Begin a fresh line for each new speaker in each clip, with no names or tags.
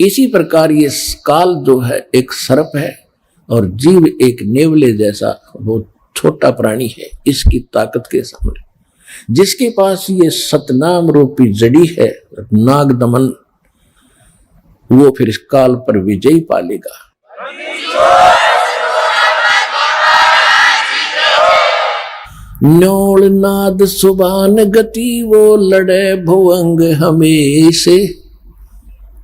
इसी प्रकार ये काल जो है एक सर्प है और जीव एक नेवले जैसा वो छोटा प्राणी है। इसकी ताकत के सामने जिसके पास ये सतनाम रूपी जड़ी है नाग दमन, वो फिर इस काल पर विजय पालेगा। न्योल नाद सुबान गति वो लड़े भुवंग हमेशे,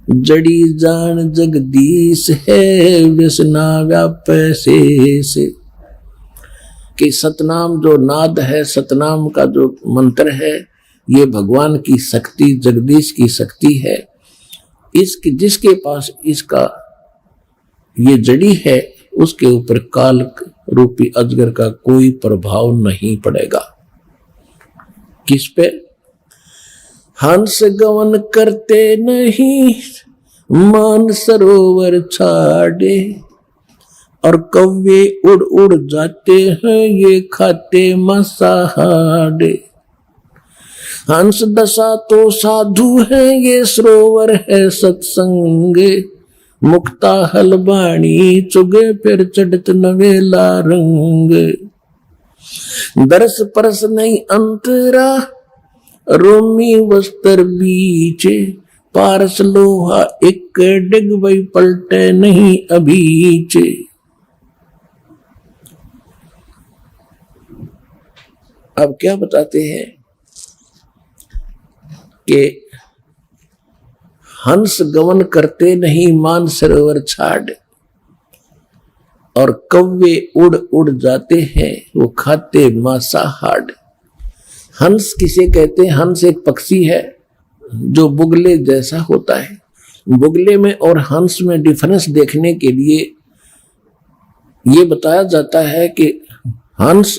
जड़ी जान जगदीश है व्यसना व्यापै से। कि सतनाम जो नाद है, सतनाम का जो मंत्र है, ये भगवान की शक्ति, जगदीश की शक्ति है। इसकी जिसके पास इसका ये जड़ी है उसके ऊपर काल रूपी अजगर का कोई प्रभाव नहीं पड़ेगा। किस पे? हंस गवन करते नहीं मान सरोवर छाड़े, और कौवे उड़ उड़ जाते हैं ये खाते मसाहाड़े। हंस दशा तो साधु है ये सरोवर है सत्संग, मुक्ता हलबाणी चुगे फिर चढ़त नवेला रंग। दरस परस नहीं अंतरा रोमी वस्त्र बीचे, पारस लोहा एक डिग वही पलटे नहीं अभीचे। अब क्या बताते हैं कि हंस गमन करते नहीं मान सरोवर छाड़, और कौवे उड़ उड़ जाते हैं वो खाते मांसाहार। हंस किसे कहते हैं? हंस एक पक्षी है जो बुगले जैसा होता है। बुगले में और हंस में डिफरेंस देखने के लिए ये बताया जाता है कि हंस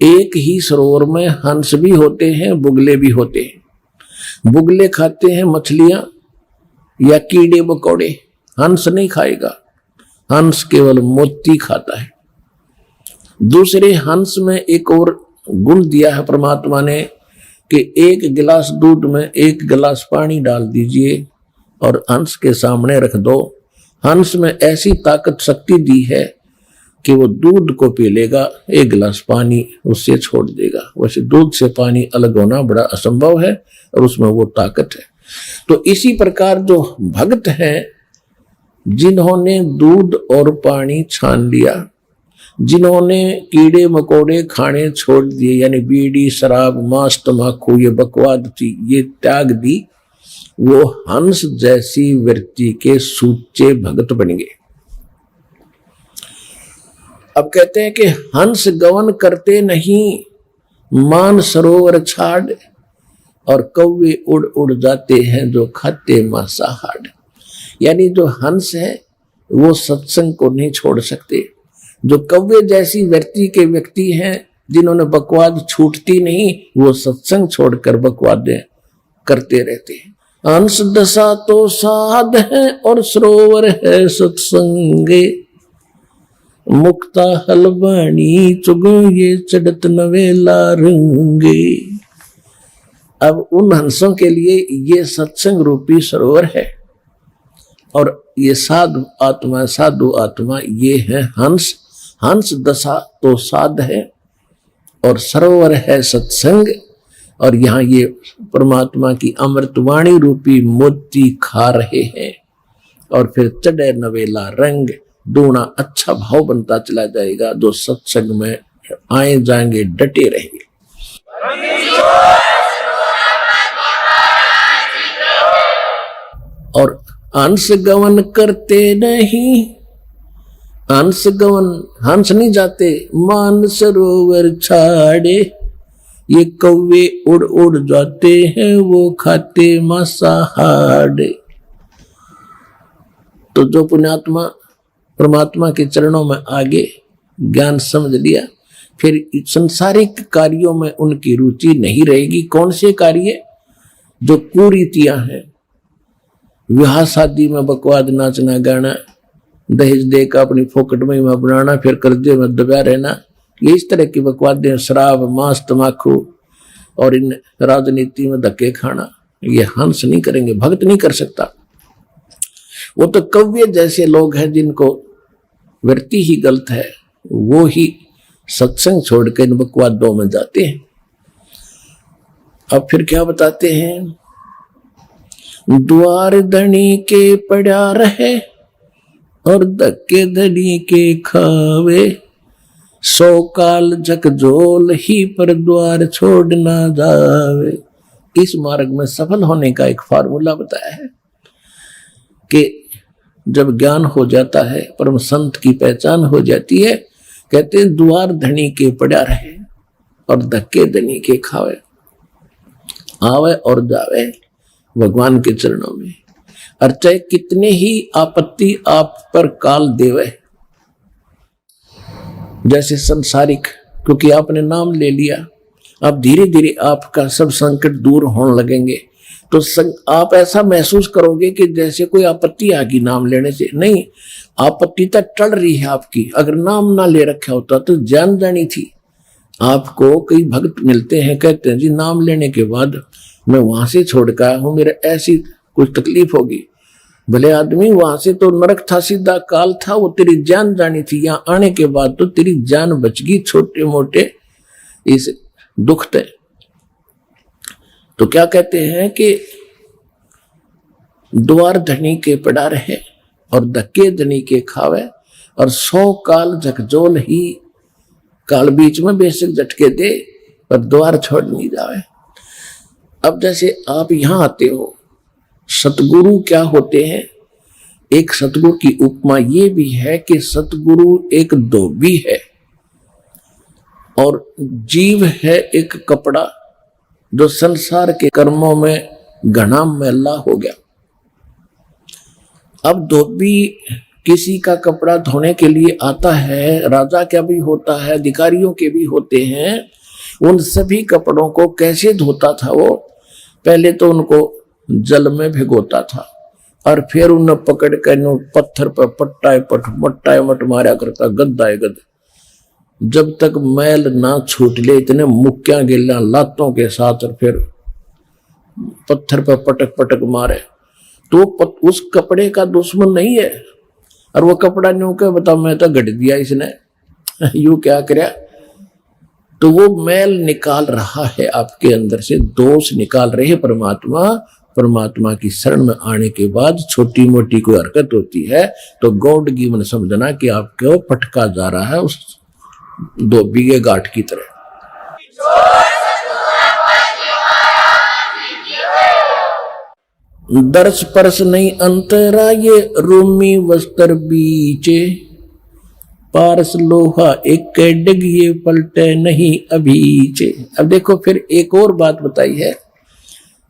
एक ही सरोवर में हंस भी होते हैं, बुगले भी होते हैं। बुगले खाते हैं मछलियां या कीड़े मकोड़े, हंस नहीं खाएगा, हंस केवल मोती खाता है। दूसरे हंस में एक और गुण दिया है परमात्मा ने कि एक गिलास दूध में एक गिलास पानी डाल दीजिए और हंस के सामने रख दो। हंस में ऐसी ताकत शक्ति दी है कि वो दूध को पी लेगा, एक गिलास पानी उससे छोड़ देगा। वैसे दूध से पानी अलग होना बड़ा असंभव है और उसमें वो ताकत है। तो इसी प्रकार जो भक्त हैं जिन्होंने दूध और पानी छान लिया, जिन्होंने कीड़े मकोड़े खाने छोड़ दिए, यानी बीड़ी शराब मांस तम्बाकू ये बकवाद थी ये त्याग दी, वो हंस जैसी वृत्ति के सूचे भक्त बन गए। अब कहते हैं कि हंस गवन करते नहीं मान सरोवर छाड़, और कौवे उड़ उड़ जाते हैं जो खाते मांसाहार। यानी जो हंस है वो सत्संग को नहीं छोड़ सकते। जो कौवे जैसी वृत्ति के व्यक्ति हैं जिन्होंने बकवाद छूटती नहीं, वो सत्संग छोड़कर बकवाद करते रहते हैं। हंस दशा तो साध है और सरोवर है सत्संगे, मुक्ता हलबाणी चुगो ये चढ़त नवेला रंगे। अब उन हंसों के लिए ये सत्संग रूपी सरोवर है, और ये साधु आत्मा ये है हंस। हंस दशा तो साध है और सरोवर है सत्संग, और यहाँ ये परमात्मा की अमृतवाणी रूपी मोती खा रहे हैं। और फिर चढ़े नवेला रंग, दूना अच्छा भाव बनता चला जाएगा। जो सत्संग में आए जाएंगे डटे रहेंगे। और हंस गवन करते नहीं, हंस गवन हंस नहीं जाते मान सरोवर छाड़े, ये कौवे उड़ उड़ जाते हैं वो खाते मांसाहार। तो जो पुण्यात्मा परमात्मा के चरणों में आगे ज्ञान समझ लिया, फिर संसारिक कार्यों में उनकी रुचि नहीं रहेगी। कौन से कार्य? जो कुरीतियां हैं, विवाह शादी में बकवाद नाचना गाना, दहेज देकर अपनी फोकट में बनाना, फिर कर्जे में दबा रहना, ये इस तरह की बकवादें, शराब मांस तम्बाकू और इन राजनीति में धक्के खाना, ये हंस नहीं करेंगे, भक्त नहीं कर सकता। वो तो कव्य जैसे लोग हैं जिनको वृत्ति ही गलत है, वो ही सत्संग छोड़ के इन बकवादों में जाते हैं। अब फिर क्या बताते हैं, द्वार धनी के पड़ा रहे और धक्के धनी के खावे, 100 काल झकझोल ही पर द्वार छोड़ ना जावे। इस मार्ग में सफल होने का एक फार्मूला बताया है कि जब ज्ञान हो जाता है, परम संत की पहचान हो जाती है, कहते हैं द्वार धनी के पड़ा रहे और धक्के धनी के खावे, आवे और जावे भगवान के चरणों में। और चाहे कितने ही आपत्ति आप पर काल देवे, जैसे संसारिक, क्योंकि आपने नाम ले लिया, अब धीरे धीरे आपका सब संकट दूर होने लगेंगे, तो आप ऐसा महसूस करोगे कि जैसे कोई आपत्ति आ गई नाम लेने से। नहीं, आपत्ति तक टल रही है आपकी। अगर नाम ना ले रखा होता तो जान जानी थी। आपको कई भक्त मिलते हैं, कहते हैं जी नाम लेने के बाद मैं वहां से छोड़ कर आया हूं, मेरे ऐसी कुछ तकलीफ होगी। भले आदमी, वहां से तो नरक था, सीधा काल था, वो तेरी जान जानी थी। यहाँ आने के बाद तो तेरी जान बच गई छोटे मोटे इस दुख थे। तो क्या कहते हैं कि द्वार धनी के पड़ा रहे और धक्के धनी के खावे, और 100 काल झकझोल ही, काल बीच में बेशक झटके दे पर द्वार छोड़ नहीं जावे। अब जैसे आप यहां आते हो, सतगुरु क्या होते हैं? एक सतगुरु की उपमा ये भी है कि सतगुरु एक धोबी है और जीव है एक कपड़ा जो संसार के कर्मों में घना मैला हो गया। अब धोबी किसी का कपड़ा धोने के लिए आता है, राजा का भी होता है, अधिकारियों के भी होते हैं। उन सभी कपड़ों को कैसे धोता था वो? पहले तो उनको जल में भिगोता था और फिर उन्हें पकड़ कर पत्थर पर पट्टाए मट मारा करता, गद्दाए गद, जब तक मैल ना छूट ले, इतने मुक्कियां गिल्ला लातों के साथ, और फिर पत्थर पर पटक पटक मारे। तो उस कपड़े का दुश्मन नहीं है, और वो कपड़ा न्यू के बता मैं तो गढ़ दिया इसने, यू क्या करया? तो वो मैल निकाल रहा है आपके अंदर से, दोष निकाल रहे परमात्मा। परमात्मा की शरण में आने के बाद छोटी मोटी कोई हरकत होती है तो गॉड गिवन समझना कि आपको पटका जा रहा है उस धोबी के गांठ की तरह। दर्श परस नहीं अंतरा, ये रूमी वस्त्र बीचे, पारस लोहा एक डिग ये पलटे नहीं अभीचे। अब देखो फिर एक और बात बताई है,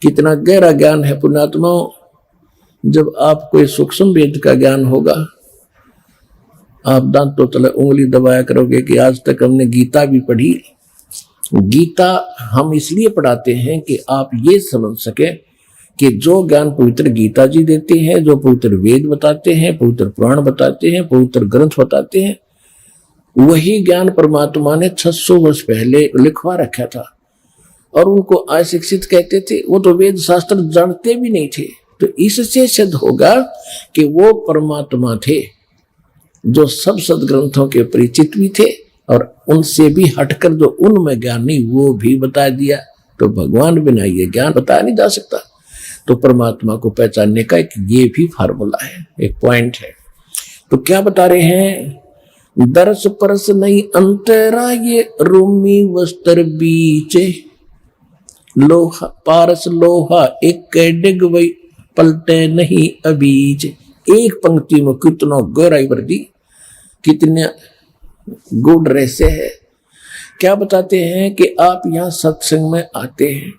कितना गहरा ज्ञान है पुण्यात्माओं। जब आपको सूक्ष्म वेद का ज्ञान होगा, आप दांतों तले उंगली दबाया करोगे कि आज तक हमने गीता भी पढ़ी। गीता हम इसलिए पढ़ाते हैं कि आप ये समझ सके कि जो ज्ञान पवित्र गीता जी देते हैं, जो पवित्र वेद बताते हैं, पवित्र पुराण बताते हैं, पवित्र ग्रंथ बताते हैं, वही ज्ञान परमात्मा ने 600 वर्ष पहले लिखवा रखा था। और उनको अशिक्षित कहते थे, वो तो वेद शास्त्र जानते भी नहीं थे। तो इससे सिद्ध होगा कि वो परमात्मा थे जो सब सदग्रंथों के परिचित भी थे, और उनसे भी हटकर जो उनमें ज्ञान नहीं वो भी बता दिया। तो भगवान बिना ये ज्ञान बताया नहीं जा सकता। तो परमात्मा को पहचानने का एक ये भी फार्मूला है, एक पॉइंट है। तो क्या बता रहे हैं? दर्श परस नहीं अंतरा, ये रूमी वस्त्र बीचे, लोहा पारस लोहा एक डिग वही पलटे नहीं अबीज। एक पंक्ति में कितना गहराई भर दी, कितने गुड रहस्य है। क्या बताते हैं कि आप यहाँ सत्संग में आते हैं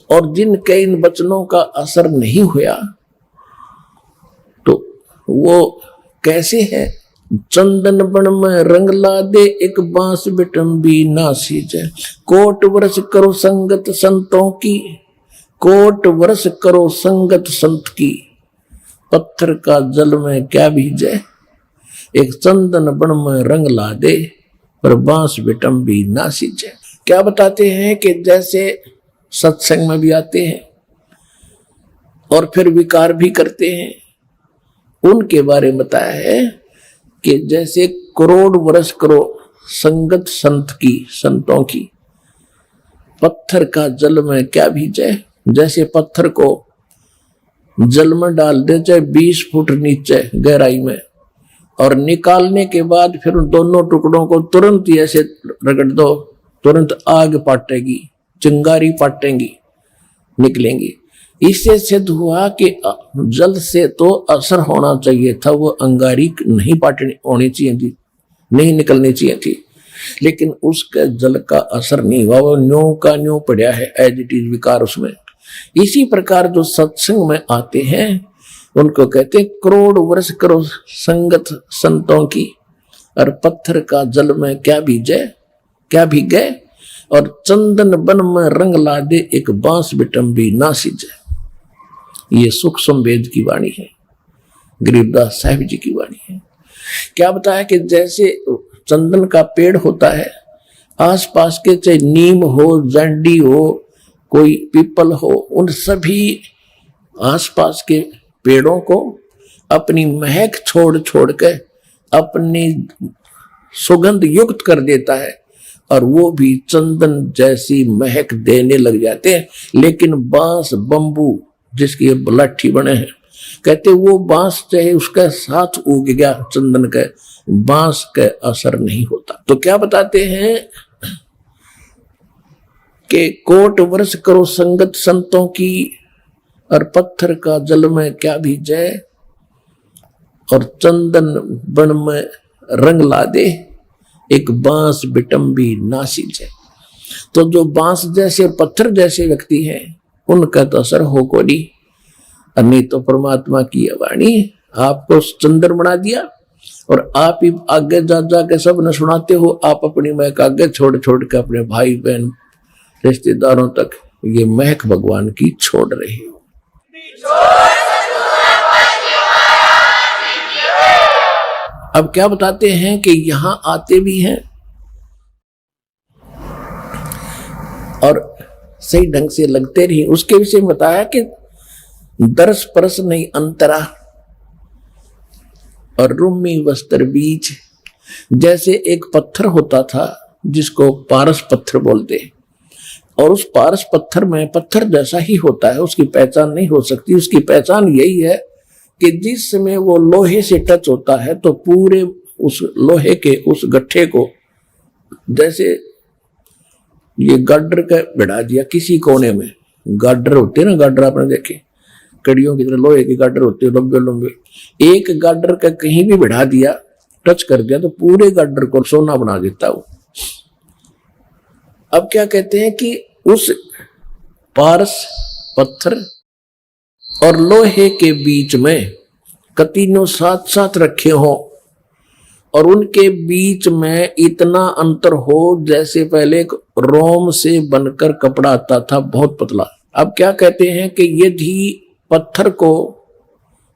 और जिनके इन वचनों का असर नहीं हुआ तो वो कैसे है? चंदन बन में रंग ला दे, एक बांस बिटम्बी नासी जय, कोट वर्ष करो संगत संतों की, कोट वर्ष करो संगत संत की, पत्थर का जल में क्या भीजे, एक चंदन बन में रंग ला दे, पर बांस बिटम्बी नासी जय। क्या बताते हैं कि जैसे सत्संग में भी आते हैं और फिर विकार भी करते हैं, उनके बारे में बताया है कि जैसे करोड़ वर्ष करो संगत संतों की, पत्थर का जल में क्या भीजे, जैसे पत्थर को जल में डाल दे चाहे 20 फुट नीचे गहराई में, और निकालने के बाद फिर उन दोनों टुकड़ों को तुरंत ही ऐसे रगड़ दो, तुरंत आग पाटेगी, चिंगारी पाटेंगी, निकलेंगी। इससे सिद्ध हुआ कि जल से तो असर होना चाहिए था, वो अंगारी नहीं पाटनी होनी चाहिए थी, नहीं निकलनी चाहिए थी, लेकिन उसके जल का असर नहीं हुआ, वो न्यों का न्यों पड़ा है, एज इट इज विकार उसमें। इसी प्रकार जो सत्संग में आते हैं उनको कहते हैं करोड़ वर्ष करो संगत संतों की, और पत्थर का जल में क्या भीगे, और चंदन बन में रंग ला दे, एक बांस बिटम्बी ना सिजे। ये सुख संवेद की वाणी है, गरीबदास साहिब जी की वाणी है। क्या बताया कि जैसे चंदन का पेड़ होता है, आसपास के चाहे नीम हो, जंडी हो, कोई पीपल हो, उन सभी आसपास के पेड़ों को अपनी महक छोड़ छोड़ के अपनी सुगंध युक्त कर देता है, और वो भी चंदन जैसी महक देने लग जाते हैं। लेकिन बांस बंबू जिसकी लाठी बने हैं, कहते वो बांस चाहे उसके साथ उग गया चंदन के, बांस का असर नहीं होता। तो क्या बताते हैं कि कोट वर्ष करो संगत संतों की, और पत्थर का जल में क्या भीजे, और चंदन बन में रंग ला दे, एक बांस बिटम्बी ना सिजे। तो जो बांस जैसे पत्थर जैसे व्यक्ति हैं उनका तो असर हो को नहीं तो परमात्मा की वाणी आपको चंदन बना दिया, और आप ही आगे जा के सब न सुनाते हो, आप अपनी महक आगे छोड़ छोड़ के अपने भाई बहन रिश्तेदारों तक ये महक भगवान की छोड़ रहे हो। अब क्या बताते हैं कि यहां आते भी हैं और सही ढंग से लगते नहीं। उसके विषय में बताया कि दर्श परस नहीं अंतरा, और रुम्मी वस्त्र बीज। जैसे एक पत्थर होता था जिसको पारस पत्थर बोलते, और उस पारस पत्थर में पत्थर जैसा ही होता है, उसकी पहचान नहीं हो सकती। उसकी पहचान यही है कि जिस समय वो लोहे से टच होता है तो पूरे उस लोहे के उस गट्ठे को, जैसे ये गाडर का बढ़ा दिया किसी कोने में, गाडर होते हैं ना, गाडर आपने देखे कड़ियों की तरह लोहे के गाडर होते हैं लंबे लंबे, एक गाडर का कहीं भी बढ़ा दिया, टच कर दिया तो पूरे गाडर को सोना बना देता वो। अब क्या कहते हैं कि उस पारस पत्थर और लोहे के बीच में कतीनों साथ साथ रखे हो, और उनके बीच में इतना अंतर हो जैसे पहले एक रोम से बनकर कपड़ा आता था बहुत पतला। अब क्या कहते हैं कि यदि पत्थर को,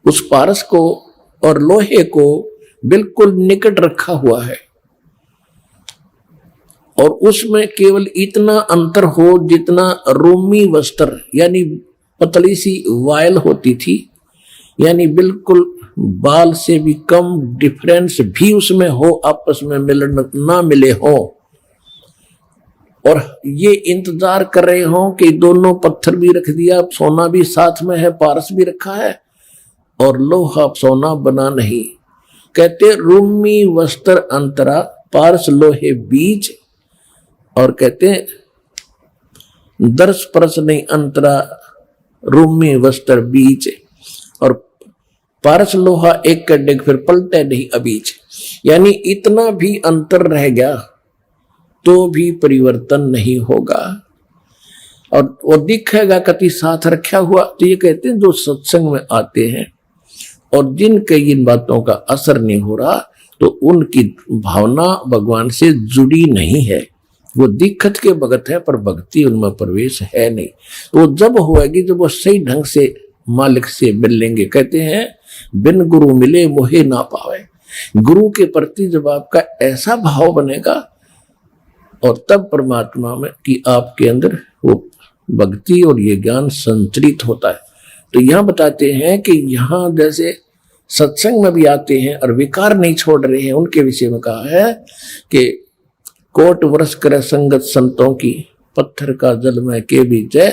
उस पारस को और लोहे को बिल्कुल निकट रखा हुआ है, और उसमें केवल इतना अंतर हो जितना रोमी वस्त्र यानी पतली सी वायल होती थी, यानी बिल्कुल बाल से भी कम डिफरेंस भी उसमें हो, आपस में मिलन ना मिले हो, और ये इंतजार कर रहे हो कि दोनों पत्थर भी रख दिया, सोना भी साथ में है, पारस भी रखा है, और लोहा सोना बना नहीं। कहते रूमी वस्त्र अंतरा पारस लोहे बीज, और कहते दर्श परस नहीं अंतरा रूमी वस्त्र बीज, और पारस लोहा एक का डेग फिर पलटे नहीं अबीज। यानी इतना भी अंतर रह गया तो भी परिवर्तन नहीं होगा, और वो दिखेगा कति साथ रखा हुआ। तो ये कहते हैं जो सत्संग में आते हैं और जिनके इन बातों का असर नहीं हो रहा, तो उनकी भावना भगवान से जुड़ी नहीं है, वो दिक्कत के भगत है पर भक्ति उनमें प्रवेश है नहीं। वो जब होएगी जब वो सही ढंग से मालिक से मिल लेंगे। कहते हैं बिन गुरु मिले मोहे ना पावे। गुरु के प्रति जब आपका ऐसा भाव बनेगा, और तब परमात्मा में कि आपके अंदर वो भक्ति और ये ज्ञान संचरित होता है। तो यहां बताते हैं कि यहां जैसे सत्संग में भी आते हैं और विकार नहीं छोड़ रहे हैं, उनके विषय में कहा है कि कोट वर्ष करे संगत संतों की, पत्थर का जल में के बीच है,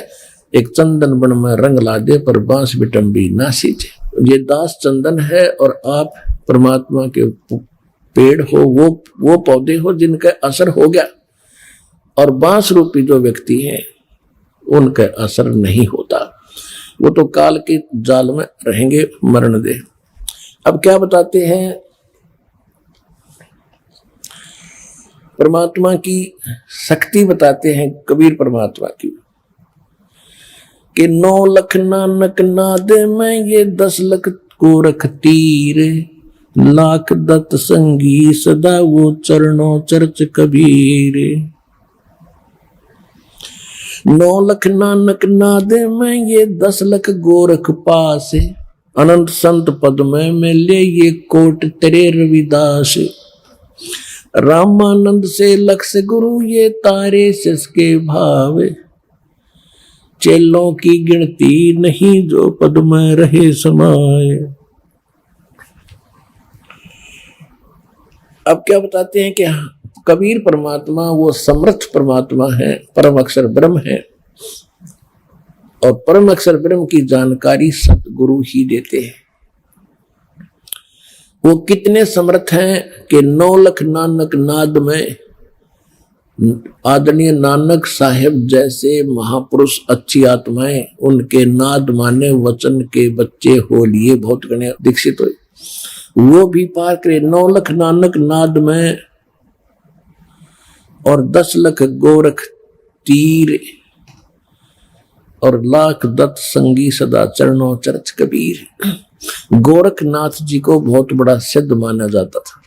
एक चंदन बन में रंग ला दे पर बांस बिटम्बी ना सींचे। ये दास चंदन है और आप परमात्मा के पेड़ हो, वो पौधे हो जिनका असर हो गया, और बांस रूपी जो व्यक्ति हैं उनका असर नहीं होता, वो तो काल के जाल में रहेंगे, मरण दे। अब क्या बताते हैं परमात्मा की शक्ति, बताते हैं कबीर परमात्मा की कि 9 लख नानक नाद में ये 10 लख को रख तीर, लाख दत्त संगी सदा वो चरणों चर्च कबीर। 9 लख नानक नाद में ये 10 लख गोरख पास, अनंत संत पद में मिले ये कोट तेरे रविदास। रामानंद से लक्ष गुरु ये तारे सिसके भाव, चेलों की गिनती नहीं जो पद में रहे समाये। अब क्या बताते हैं कि कबीर परमात्मा वो समर्थ परमात्मा है, परम अक्षर ब्रह्म है, और परम अक्षर ब्रह्म की जानकारी सतगुरु ही देते हैं। वो कितने समर्थ हैं कि 9 लख नानक नाद में आदरणीय नानक साहेब जैसे महापुरुष, अच्छी आत्माएं, उनके नाद माने वचन के बच्चे हो लिए बहुत गणे दीक्षित हुए, वो भी पार करे 9 लख नानक नाद में, और 10 लख गोरख तीर, और लाख दत्त संगी सदा चरणों चर्च कबीर। गोरखनाथ जी को बहुत बड़ा सिद्ध माना जाता था।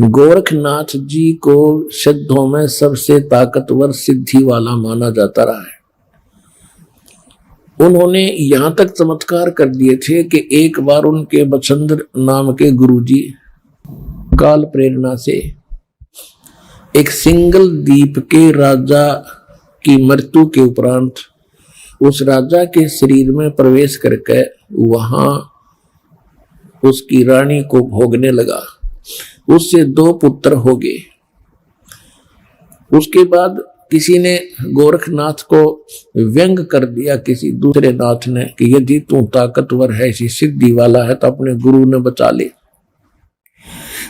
गोरखनाथ जी को सिद्धों में सबसे ताकतवर सिद्धि वाला माना जाता रहा है। उन्होंने यहां तक चमत्कार कर दिए थे कि एक बार उनके बचंद्र नाम के गुरुजी काल प्रेरणा से एक सिंगल द्वीप के राजा की मृत्यु के उपरांत उस राजा के शरीर में प्रवेश करके वहां उसकी रानी को भोगने लगा। उससे 2 पुत्र हो गए। उसके बाद किसी ने गोरखनाथ को व्यंग कर दिया, किसी दूसरे नाथ ने, कि यदि तू ताकतवर है, ऐसी सिद्धि वाला है तो अपने गुरु ने बचा ले।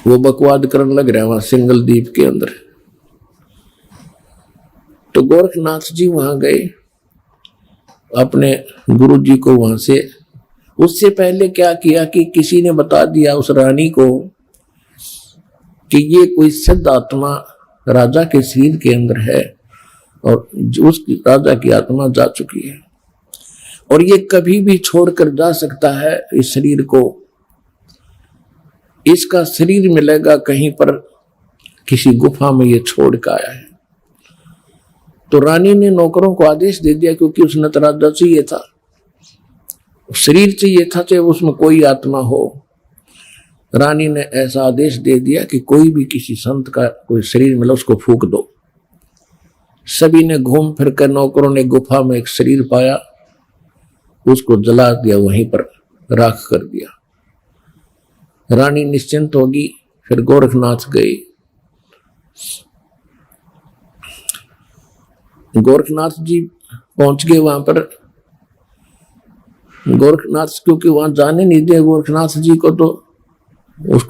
वो बकवाद करने लग रहा है वहां सिंगल द्वीप के अंदर। तो गोरखनाथ जी वहां गए, अपने गुरु जी को वहां से, उससे पहले क्या किया कि किसी ने बता दिया उस रानी को कि ये कोई सिद्ध आत्मा राजा के शरीर के अंदर है, और उस राजा की आत्मा जा चुकी है, और ये कभी भी छोड़कर जा सकता है इस शरीर को। इसका शरीर मिलेगा कहीं पर, किसी गुफा में ये छोड़ कर आया है। तो रानी ने नौकरों को आदेश दे दिया, क्योंकि उसने तो राजा चाहिए था, शरीर चाहिए था, चाहे उसमें कोई आत्मा हो। रानी ने ऐसा आदेश दे दिया कि कोई भी किसी संत का कोई शरीर मिला उसको फूंक दो। सभी ने घूम फिर कर, नौकरों ने गुफा में एक शरीर पाया, उसको जला दिया, वहीं पर राख कर दिया। रानी निश्चिंत होगी। फिर गोरखनाथ गए। गोरखनाथ जी पहुंच गए वहां पर। गोरखनाथ क्योंकि वहां जाने नहीं दिया गोरखनाथ जी को, तो उसको